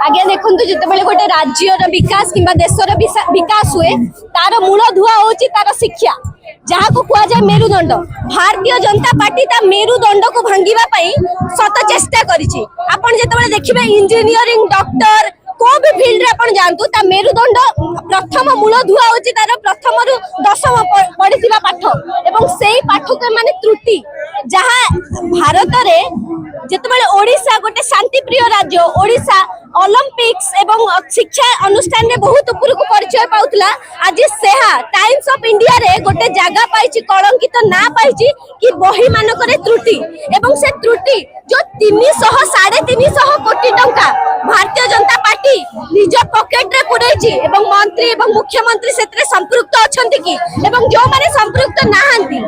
आगे देखो जिते गोटे राज्यर विकास कि देशर विकास हुए तार मूल धुआ हूँ तार शिक्षा जहाँ को कह जाए मेरुदंड। भारतीय जनता पार्टी ता मेरुदंड को भांगी सत चेष्टा करिछि। आपण जेतेबेले देखिबे इंजीनियरिंग डॉक्टर को भी फील्ड रे आपण जानतु ता मेरुदंड प्रथम मूल धुआ होछि तार प्रथम रु दशम पढ़िथिबा पाठ एवं सेही पाठ के माने त्रुटि जहाँ भारत रे जेतेबेले ओडिशा गोटे शांति प्रिय राज्य ओडिशा ओलंपिक्स एवं शिक्षा अनुष्ठान रे बहुत ऊपर को परिचय पाउतला आज सेहा टाइम्स ऑफ इंडिया रे गोटे जगह पाइछि कलंकित ना पाइछि कि बही मानक रे त्रुटि एवं से त्रुटि जो 300-350 कोटी टंका भारतीय जनता पार्टी निज पॉकेट रे पुरैछि एवं मंत्री एवं मुख्यमंत्री सेतरे संपृक्त अछंती कि एवं जो माने संपृक्त नाहंती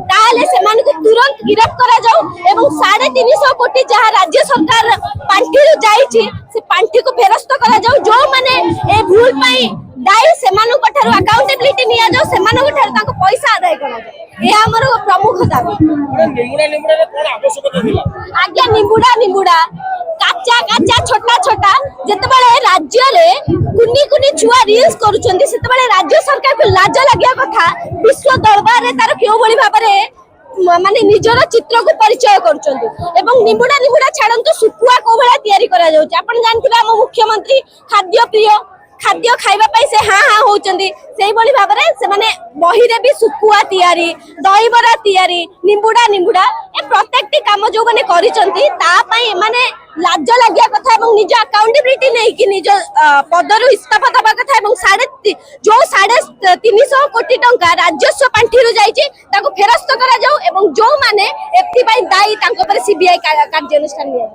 ताले से मान को तुरंत गिरफ्त करा जाऊ एवं 350 कोटी जहाँ राज्य सरकार पांठी रु जाइछि से पांठी को फेरस्त करा जाऊ जो माने ए भूल पई दाई से मानु पठारु अकाउंटेबिलिटी निया जाऊ से मानु पठारु ताको पैसा आदाय करा जाऊ ए हमर प्रमुख दाबी। निमुडा रे कोन आवश्यकता थिला आज्ञा निमुडा काचा काचा छोटा छोटा जेतेबेले राज्य रे कुनी कुनी छुआ रील्स करूछंती सेतेबेले राज्य सरकार को लाज लागिया कथा विश्व दरबार रे तार केउ बळी भाबरे माने निजर चित्र को परिचय करूछंती एवं निमुडा छाडंतु सुकुआ को भला तयारी करा जाउछ। आपण जानथिबा हम मुख्यमंत्री खाद्य प्रिय खाद्य खाइबा पाई से हाँ हाँ होचंदी सेही बळी भाबरे से माने बही रे भी सुकुआ तयारी दहीबरा तयारी निमुडा ए प्रत्येकटी काम जो माने करिसंती ता पई माने लाज लागिया कथा एवं निज अकाउंटेबिलिटी नै कि निज पदरु इस्तीफा दबा कथा एवं जो 350 कोटी टंका राजस्व पांठी रु जाइछि ताको फेरस्त करा जाऊ एवं जो माने एथि पई दायी तांको पर सीबीआई कार्यानुष्ठान निया।